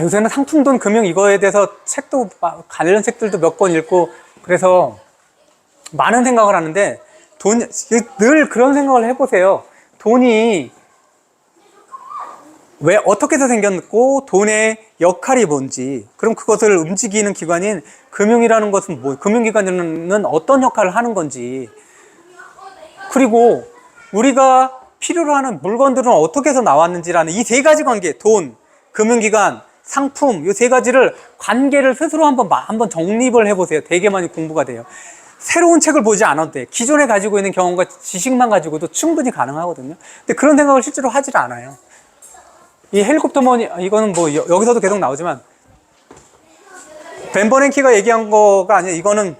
요새는 상품돈 금융 이거에 대해서 책도, 관련 책들도 몇 권 읽고, 그래서 많은 생각을 하는데, 늘 그런 생각을 해보세요. 돈이 왜, 어떻게 해서 생겼고, 돈의 역할이 뭔지, 그럼 그것을 움직이는 기관인 금융이라는 것은 금융기관은 어떤 역할을 하는 건지, 그리고 우리가 필요로 하는 물건들은 어떻게 해서 나왔는지라는 이 세 가지 관계, 돈, 금융기관, 상품, 이 세 가지를 관계를 스스로 한번 정립을 해보세요. 되게 많이 공부가 돼요. 새로운 책을 보지 않아도 돼. 기존에 가지고 있는 경험과 지식만 가지고도 충분히 가능하거든요. 근데 그런 생각을 실제로 하질 않아요. 이 헬리콥터 머니, 이거는 뭐 여기서도 계속 나오지만 벤 버냉키가 얘기한 거가 아니에요. 이거는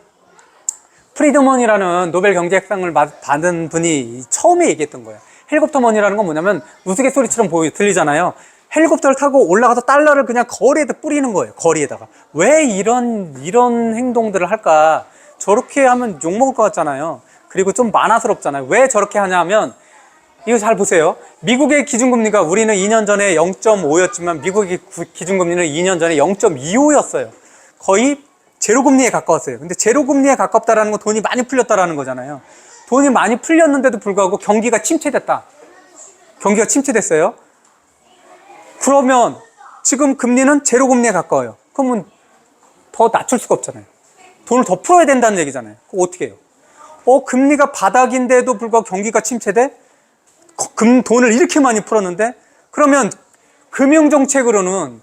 프리드먼이라는 노벨 경제학상을 받은 분이 처음에 얘기했던 거예요. 헬리콥터 머니라는 건 뭐냐면 우스갯소리처럼 들리잖아요. 헬리콥터를 타고 올라가서 달러를 그냥 거리에다 뿌리는 거예요. 거리에다가. 왜 이런 행동들을 할까? 저렇게 하면 욕먹을 것 같잖아요. 그리고 좀 만화스럽잖아요. 왜 저렇게 하냐면, 이거 잘 보세요. 미국의 기준금리가 우리는 2년 전에 0.5였지만 미국의 기준금리는 2년 전에 0.25였어요. 거의 제로금리에 가까웠어요. 근데 제로금리에 가깝다라는 건 돈이 많이 풀렸다라는 거잖아요. 돈이 많이 풀렸는데도 불구하고 경기가 침체됐다. 경기가 침체됐어요. 그러면 지금 금리는 제로금리에 가까워요. 그러면 더 낮출 수가 없잖아요. 돈을 더 풀어야 된다는 얘기잖아요. 그럼 어떻게 해요? 금리가 바닥인데도 불구하고 경기가 침체돼? 돈을 이렇게 많이 풀었는데? 그러면 금융정책으로는,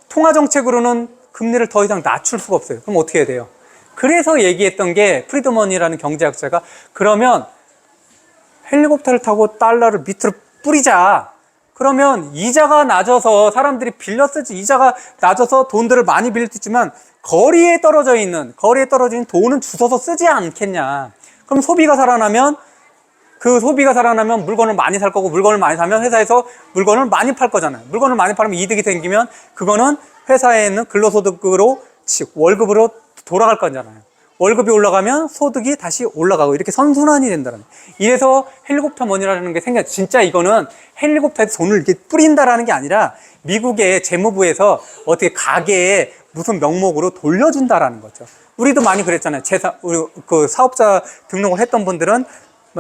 통화정책으로는 금리를 더 이상 낮출 수가 없어요. 그럼 어떻게 해야 돼요? 그래서 얘기했던 게 프리드먼이라는 경제학자가, 그러면 헬리콥터를 타고 달러를 밑으로 뿌리자. 그러면 이자가 낮아서 사람들이 빌려 쓰지, 이자가 낮아서 돈들을 많이 빌릴 수 있지만 거리에 떨어져 있는 돈은 주워서 쓰지 않겠냐. 그럼 소비가 살아나면 물건을 많이 살 거고, 물건을 많이 사면 회사에서 물건을 많이 팔 거잖아요. 물건을 많이 팔면 이득이 생기면 그거는 회사에 있는 근로소득으로, 월급으로 돌아갈 거잖아요. 월급이 올라가면 소득이 다시 올라가고, 이렇게 선순환이 된다는 거예요. 이래서 헬리콥터 머니라는 게 진짜 이거는 헬리콥터에서 돈을 이렇게 뿌린다라는 게 아니라 미국의 재무부에서 어떻게 가게에 무슨 명목으로 돌려준다라는 거죠. 우리도 많이 그랬잖아요. 우리 그 사업자 등록을 했던 분들은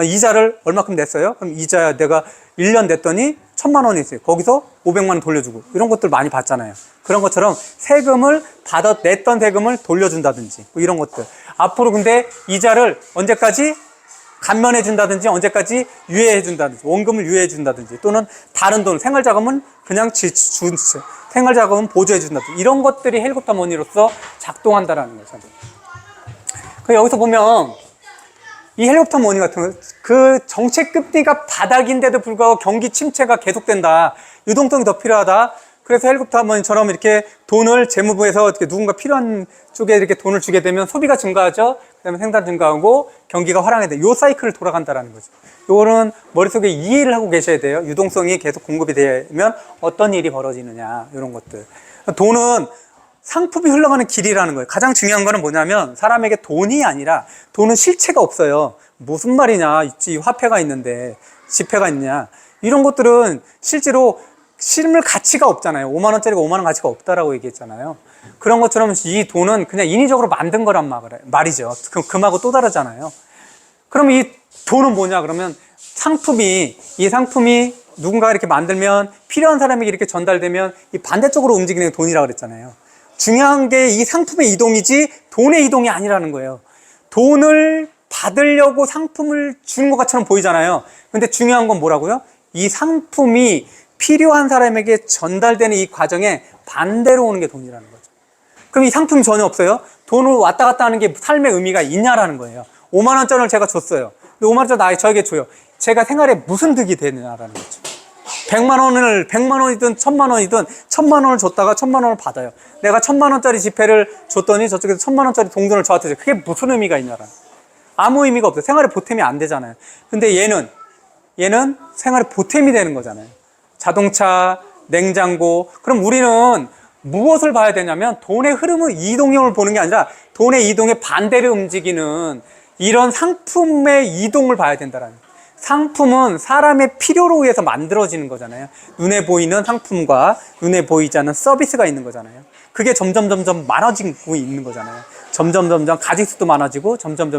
이자를 얼마큼 냈어요? 그럼 이자 내가 1년 냈더니 1,000만 원이 있어요. 거기서 500만 원 돌려주고, 이런 것들 많이 봤잖아요. 그런 것처럼 냈던 세금을 돌려준다든지, 뭐 이런 것들. 앞으로 근데 이자를 언제까지 감면해준다든지, 언제까지 유예해준다든지, 원금을 유예해준다든지, 또는 다른 돈, 생활자금은 그냥 생활자금은 보조해준다든지, 이런 것들이 헬리콥터 머니로서 작동한다라는 거죠. 여기서 보면 이 헬리콥터 머니 같은 그 정책 금리가 바닥인데도 불구하고 경기 침체가 계속된다. 유동성이 더 필요하다. 그래서 헬리콥터 머니처럼 이렇게 돈을 재무부에서 이렇게 누군가 필요한 쪽에 이렇게 돈을 주게 되면 소비가 증가하죠. 그다음에 생산 증가하고 경기가 활황해야 돼. 요 사이클을 돌아간다라는 거죠. 요거는 머릿속에 이해를 하고 계셔야 돼요. 유동성이 계속 공급이 되면 어떤 일이 벌어지느냐, 이런 것들. 돈은 상품이 흘러가는 길이라는 거예요. 가장 중요한 거는 뭐냐면 사람에게 돈이 아니라, 돈은 실체가 없어요. 무슨 말이냐, 있지, 화폐가 있는데 지폐가 있냐, 이런 것들은 실제로 실물 가치가 없잖아요. 5만 원짜리가 5만 원 가치가 없다라고 얘기했잖아요. 그런 것처럼 이 돈은 그냥 인위적으로 만든 거란 말이죠. 금하고 또 다르잖아요. 그럼 이 돈은 뭐냐 그러면, 이 상품이 누군가 이렇게 만들면 필요한 사람에게 이렇게 전달되면 이 반대쪽으로 움직이는 게 돈이라고 그랬잖아요. 중요한 게 이 상품의 이동이지 돈의 이동이 아니라는 거예요. 돈을 받으려고 상품을 주는 것 같처럼 보이잖아요. 근데 중요한 건 뭐라고요? 이 상품이 필요한 사람에게 전달되는 이 과정에 반대로 오는 게 돈이라는 거죠. 그럼 이 상품이 전혀 없어요? 돈을 왔다 갔다 하는 게 삶의 의미가 있냐라는 거예요. 5만 원짜리를 제가 줬어요. 근데 5만 원짜리 저에게 줘요. 제가 생활에 무슨 득이 되느냐라는 거죠. 100만 원이든 1000만 원이든 1000만 원을 줬다가 1000만 원을 받아요. 내가 1000만 원짜리 지폐를 줬더니 저쪽에서 1000만 원짜리 동전을 저한테 줘요. 그게 무슨 의미가 있냐라는. 아무 의미가 없어요. 생활에 보탬이 안 되잖아요. 근데 얘는 생활에 보탬이 되는 거잖아요. 자동차, 냉장고. 그럼 우리는 무엇을 봐야 되냐면 돈의 흐름의 이동형을 보는 게 아니라 돈의 이동에 반대로 움직이는 이런 상품의 이동을 봐야 된다라는 거예요. 상품은 사람의 필요로 의해서 만들어지는 거잖아요. 눈에 보이는 상품과 눈에 보이지 않는 서비스가 있는 거잖아요. 그게 점점 많아지고 있는 거잖아요. 점점 가짓수도 많아지고 점점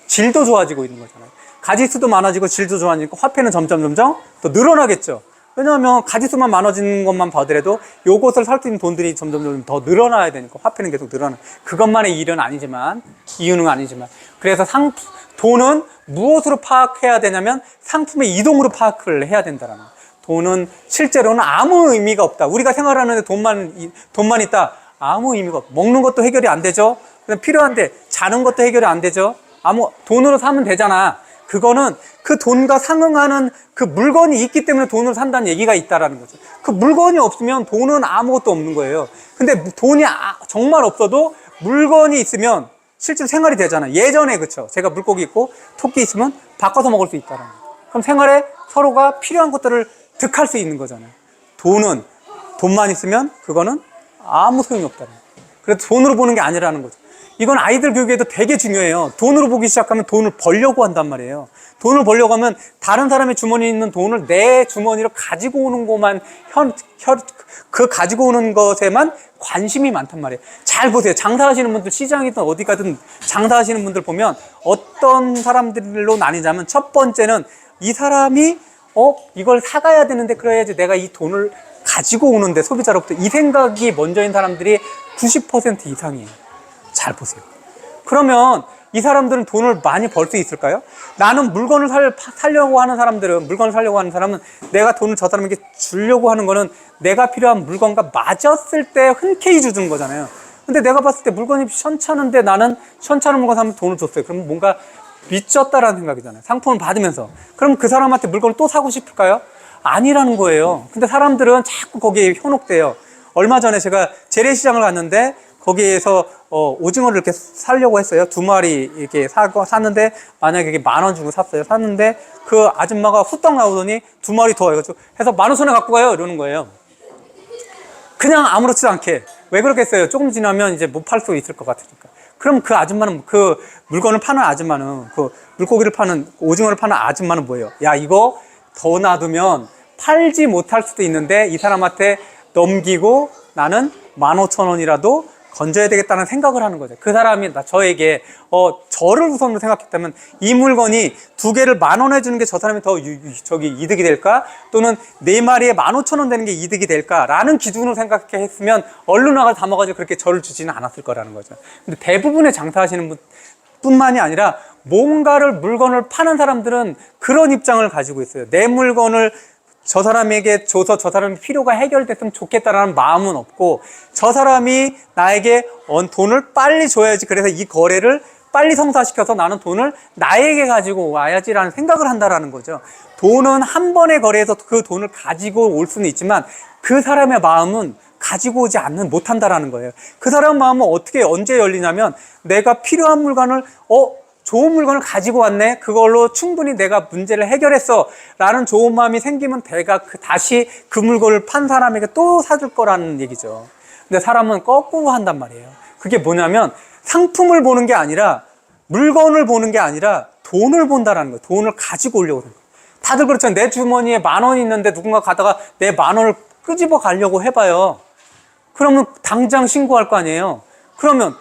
질도 좋아지고 있는 거잖아요. 가짓수도 많아지고 질도 좋아지고 화폐는 점점 더 늘어나겠죠. 왜냐하면 가짓수만 많아지는 것만 봐더라도 요것을 살 수 있는 돈들이 점점 더 늘어나야 되니까 화폐는 계속 늘어나. 그것만의 일은 아니지만, 이유는 아니지만. 그래서 돈은 무엇으로 파악해야 되냐면 상품의 이동으로 파악을 해야 된다라는 거예요. 돈은 실제로는 아무 의미가 없다. 우리가 생활하는데 돈만 있다. 아무 의미가 없다. 먹는 것도 해결이 안 되죠. 필요한데 자는 것도 해결이 안 되죠. 돈으로 사면 되잖아. 그거는 그 돈과 상응하는 그 물건이 있기 때문에 돈으로 산다는 얘기가 있다라는 거죠. 그 물건이 없으면 돈은 아무것도 없는 거예요. 근데 돈이 정말 없어도 물건이 있으면 실제로 생활이 되잖아요. 예전에 그쵸. 제가 물고기 있고 토끼 있으면 바꿔서 먹을 수 있다라는 거예요. 그럼 생활에 서로가 필요한 것들을 득할 수 있는 거잖아요. 돈만 있으면 그거는 아무 소용이 없다는 거예요. 그래서 돈으로 보는 게 아니라는 거죠. 이건 아이들 교육에도 되게 중요해요. 돈으로 보기 시작하면 돈을 벌려고 한단 말이에요. 돈을 벌려고 하면 다른 사람의 주머니에 있는 돈을 내 주머니로 가지고 오는 것만, 그 가지고 오는 것에만 관심이 많단 말이에요. 잘 보세요. 장사하시는 분들, 시장이든 어디 가든 장사하시는 분들 보면 어떤 사람들로 나뉘자면 첫 번째는 이 사람이 이걸 사가야 되는데 그래야지 내가 이 돈을 가지고 오는데 소비자로부터 이 생각이 먼저인 사람들이 90% 이상이에요. 잘 보세요. 그러면 이 사람들은 돈을 많이 벌 수 있을까요? 나는 물건을 살려고 하는 사람은 내가 돈을 저 사람에게 주려고 하는 거는 내가 필요한 물건과 맞았을 때 흔쾌히 주는 거잖아요. 근데 내가 봤을 때 물건이 시원찮은데 나는 시원찮은 물건 사면 돈을 줬어요. 그러면 뭔가 미쳤다라는 생각이잖아요. 상품을 받으면서. 그럼 그 사람한테 물건을 또 사고 싶을까요? 아니라는 거예요. 근데 사람들은 자꾸 거기에 현혹돼요. 얼마 전에 제가 재래시장을 갔는데 거기에서 오징어를 이렇게 사려고 했어요. 2마리 이렇게 샀는데 만약에 이게 10,000원 주고 샀어요. 샀는데 그 아줌마가 후딱 나오더니 2마리 더 해서 15,000원에 갖고 가요. 이러는 거예요. 그냥 아무렇지도 않게. 왜 그러겠어요? 조금 지나면 이제 못 팔 수 있을 것 같으니까. 그럼 그 아줌마는, 그 물건을 파는 아줌마는, 그 물고기를 파는, 오징어를 파는 아줌마는 뭐예요? 야, 이거 더 놔두면 팔지 못할 수도 있는데 이 사람한테 넘기고 나는 15,000원이라도 건져야 되겠다는 생각을 하는 거죠. 그 사람이 저에게 저를 우선으로 생각했다면 이 물건이 2개를 10,000원에 주는 게 저 사람이 더 이득이 될까? 또는 4마리에 15,000원 되는 게 이득이 될까라는 기준으로 생각했으면 얼른 나가 담아가지고 그렇게 저를 주지는 않았을 거라는 거죠. 근데 대부분의 장사하시는 뿐만이 아니라 물건을 파는 사람들은 그런 입장을 가지고 있어요. 내 물건을 저 사람에게 줘서 저 사람의 필요가 해결됐으면 좋겠다라는 마음은 없고, 저 사람이 나에게 돈을 빨리 줘야지, 그래서 이 거래를 빨리 성사시켜서 나는 돈을 나에게 가지고 와야지라는 생각을 한다라는 거죠. 돈은 한 번의 거래에서 그 돈을 가지고 올 수는 있지만 그 사람의 마음은 가지고 오지 못한다라는 거예요. 그 사람 마음은 언제 열리냐면, 내가 필요한 물건을 좋은 물건을 가지고 왔네. 그걸로 충분히 내가 문제를 해결했어. 라는 좋은 마음이 생기면 내가 다시 그 물건을 판 사람에게 또 사줄 거라는 얘기죠. 근데 사람은 거꾸로 한단 말이에요. 그게 뭐냐면 상품을 보는 게 아니라, 물건을 보는 게 아니라 돈을 본다라는 거예요. 돈을 가지고 오려고 하는 거예요. 다들 그렇잖아요. 내 주머니에 10,000원이 있는데 누군가 가다가 내 10,000원을 끄집어 가려고 해봐요. 그러면 당장 신고할 거 아니에요. 그러면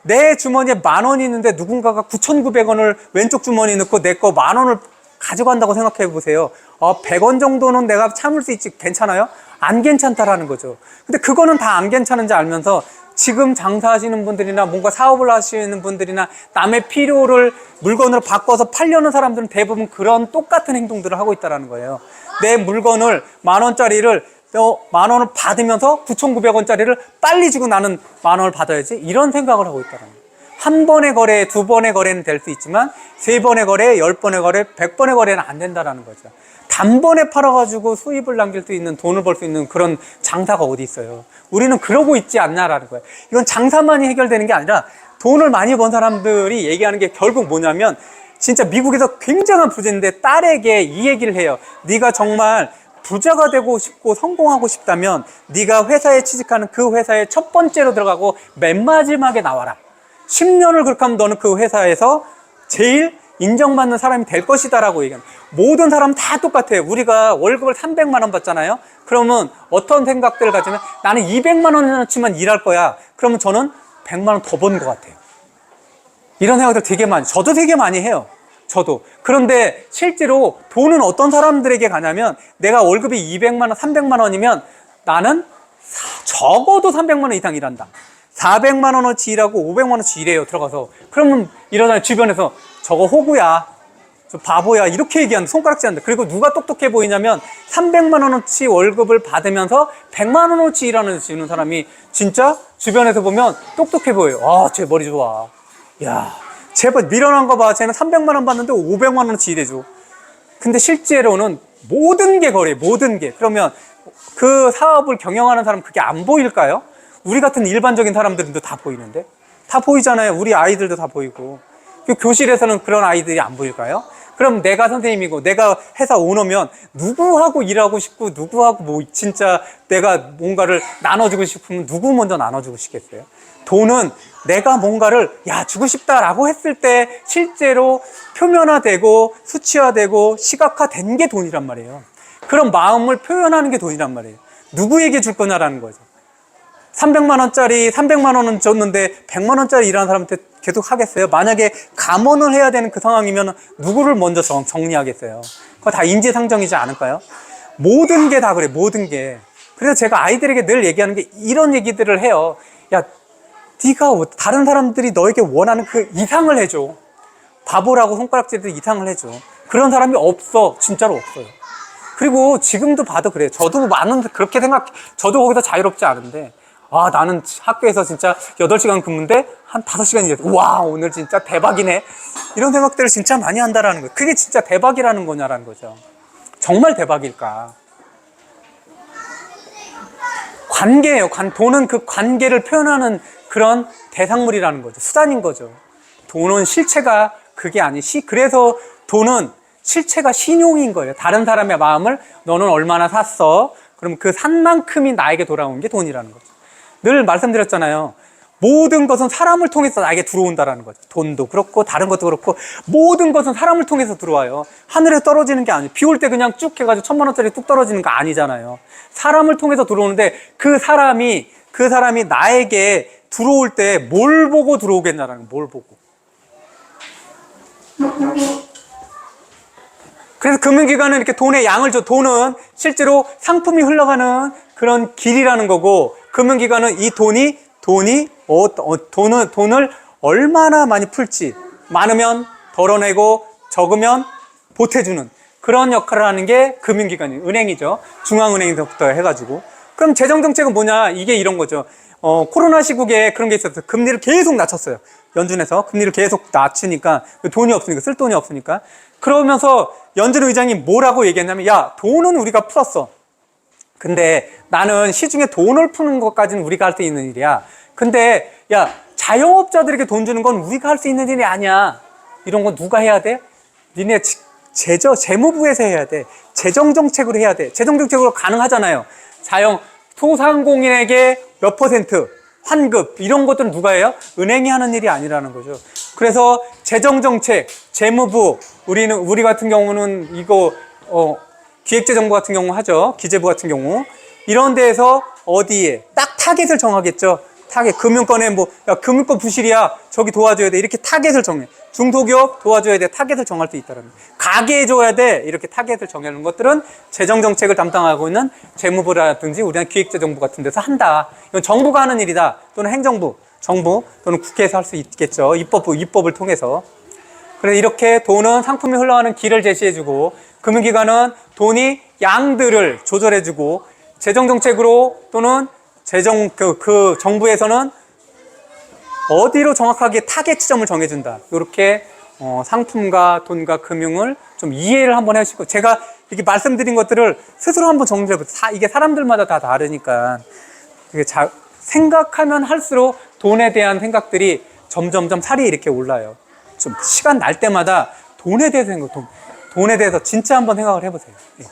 내 주머니에 10,000원이 있는데 누군가가 9,900원을 왼쪽 주머니에 넣고 내 거 10,000원을 가져간다고 생각해 보세요. 100원 정도는 내가 참을 수 있지, 괜찮아요? 안 괜찮다라는 거죠. 근데 그거는 다 안 괜찮은지 알면서 지금 장사하시는 분들이나 뭔가 사업을 하시는 분들이나 남의 필요를 물건으로 바꿔서 팔려는 사람들은 대부분 그런 똑같은 행동들을 하고 있다는 거예요. 내 물건을 10,000원짜리를 10,000원을 받으면서 9,900원짜리를 빨리 주고 나는 10,000원을 받아야지, 이런 생각을 하고 있다는 거예요. 한 번의 거래, 2번의 거래는 될 수 있지만 3번의 거래, 10번의 거래, 100번의 거래는 안 된다는 거죠. 단번에 팔아가지고 수입을 남길 수 있는, 돈을 벌 수 있는 그런 장사가 어디 있어요. 우리는 그러고 있지 않냐라는 거예요. 이건 장사만이 해결되는 게 아니라 돈을 많이 번 사람들이 얘기하는 게 결국 뭐냐면, 진짜 미국에서 굉장한 부자인데 딸에게 이 얘기를 해요. 네가 정말 부자가 되고 싶고 성공하고 싶다면 네가 회사에 취직하는 그 회사에 첫 번째로 들어가고 맨 마지막에 나와라. 10년을 그렇게 하면 너는 그 회사에서 제일 인정받는 사람이 될 것이다라고 얘기합니다. 모든 사람 다 똑같아요. 우리가 월급을 300만 원 받잖아요. 그러면 어떤 생각들을 가지면 나는 200만 원어치만 일할 거야. 그러면 저는 100만 원 더 버는 것 같아요. 이런 생각들 되게 많이, 저도 되게 많이 해요. 저도. 그런데 실제로 돈은 어떤 사람들에게 가냐면 내가 월급이 200만 원, 300만 원이면 나는 적어도 300만 원 이상 일한다. 400만 원어치 일하고 500만 원어치 일해요. 들어가서. 그러면 이러다 주변에서 저거 호구야, 저 바보야 이렇게 얘기하는, 손가락질 한다. 그리고 누가 똑똑해 보이냐면 300만 원어치 월급을 받으면서 100만 원어치 일하는 사람이 진짜 주변에서 보면 똑똑해 보여요. 아, 쟤 머리 좋아. 야, 쟤 밀어난 거 봐. 쟤는 300만 원 받는데 500만 원어치 일해줘. 근데 실제로는 모든 게 거래요. 모든 게. 그러면 그 사업을 경영하는 사람 그게 안 보일까요? 우리 같은 일반적인 사람들도 다 보이는데? 다 보이잖아요. 우리 아이들도 다 보이고. 그 교실에서는 그런 아이들이 안 보일까요? 그럼 내가 선생님이고 내가 회사 오너면 누구하고 일하고 싶고 누구하고 뭐 진짜 내가 뭔가를 나눠주고 싶으면 누구 먼저 나눠주고 싶겠어요? 돈은 내가 뭔가를 주고 싶다라고 했을 때 실제로 표면화되고 수치화되고 시각화된 게 돈이란 말이에요. 그런 마음을 표현하는 게 돈이란 말이에요. 누구에게 줄 거냐라는 거죠. 300만 원짜리 300만 원은 줬는데 100만 원짜리 일하는 사람한테 계속 하겠어요? 만약에 감원을 해야 되는 그 상황이면 누구를 먼저 정리하겠어요? 그거 다 인지상정이지 않을까요? 모든 게 다 그래, 모든 게. 그래서 제가 아이들에게 늘 얘기하는 게 이런 얘기들을 해요. 야, 네가 다른 사람들이 너에게 원하는 그 이상을 해줘. 바보라고 손가락질도 이상을 해줘. 그런 사람이 없어. 진짜로 없어요. 그리고 지금도 봐도 그래요. 저도 많은 그렇게 저도 거기서 자유롭지 않은데, 아, 나는 학교에서 진짜 8시간 근무인데 한 5시간 일했어. 와, 오늘 진짜 대박이네. 이런 생각들을 진짜 많이 한다라는 거예요. 그게 진짜 대박이라는 거냐라는 거죠. 정말 대박일까? 관계예요. 돈은 그 관계를 표현하는 그런 대상물이라는 거죠. 수단인 거죠. 돈은 실체가 그게 그래서 돈은 실체가 신용인 거예요. 다른 사람의 마음을 너는 얼마나 샀어? 그럼 그 산 만큼이 나에게 돌아온 게 돈이라는 거죠. 늘 말씀드렸잖아요. 모든 것은 사람을 통해서 나에게 들어온다라는 거죠. 돈도 그렇고 다른 것도 그렇고 모든 것은 사람을 통해서 들어와요. 하늘에서 떨어지는 게 아니에요. 비 올 때 그냥 쭉 해가지고 1000만 원짜리 뚝 떨어지는 거 아니잖아요. 사람을 통해서 들어오는데 그 사람이 나에게 들어올 때 뭘 보고 들어오겠냐라는 거예요. 뭘 보고. 그래서 금융기관은 이렇게 돈의 양을 줘. 돈은 실제로 상품이 흘러가는 그런 길이라는 거고, 금융기관은 이 돈을 얼마나 많이 풀지, 많으면 덜어내고 적으면 보태주는 그런 역할을 하는 게 금융기관이에요. 은행이죠. 중앙은행에서부터 해가지고. 그럼 재정정책은 뭐냐? 이게 이런 거죠. 코로나 시국에 그런 게 있었어요. 금리를 계속 낮췄어요. 연준에서 금리를 계속 낮추니까 돈이 없으니까, 쓸 돈이 없으니까. 그러면서 연준 의장이 뭐라고 얘기했냐면, 야, 돈은 우리가 풀었어. 근데 나는 시중에 돈을 푸는 것까지는 우리가 할 수 있는 일이야. 근데 야, 자영업자들에게 돈 주는 건 우리가 할 수 있는 일이 아니야. 이런 건 누가 해야 돼? 니네 재무부에서 해야 돼. 재정정책으로 해야 돼. 재정정책으로 가능하잖아요. 소상공인에게 몇 퍼센트 환급 이런 것들은 누가 해요? 은행이 하는 일이 아니라는 거죠. 그래서 재정정책, 재무부, 우리 같은 경우는 이거 기획재정부 같은 경우 하죠. 기재부 같은 경우. 이런 데에서 어디에 딱 타겟을 정하겠죠. 타겟. 금융권에 금융권 부실이야. 저기 도와줘야 돼. 이렇게 타겟을 정해. 중소기업 도와줘야 돼. 타겟을 정할 수 있다는 거예요. 가게에 줘야 돼. 이렇게 타겟을 정해놓은 것들은 재정정책을 담당하고 있는 재무부라든지 우리나라 기획재정부 같은 데서 한다. 이건 정부가 하는 일이다. 또는 행정부, 정부 또는 국회에서 할 수 있겠죠. 입법을 통해서. 그래서 이렇게 돈은 상품이 흘러가는 길을 제시해주고, 금융기관은 돈이 양들을 조절해주고, 재정정책으로 또는 정부에서는 어디로 정확하게 타겟 지점을 정해준다. 이렇게 상품과 돈과 금융을 좀 이해를 한번 해주시고, 제가 이렇게 말씀드린 것들을 스스로 한번 정리해보세요. 이게 사람들마다 다 다르니까 생각하면 할수록 돈에 대한 생각들이 점점점 살이 이렇게 올라요. 좀 시간 날 때마다 돈에 대해서 진짜 한번 생각을 해보세요. 예.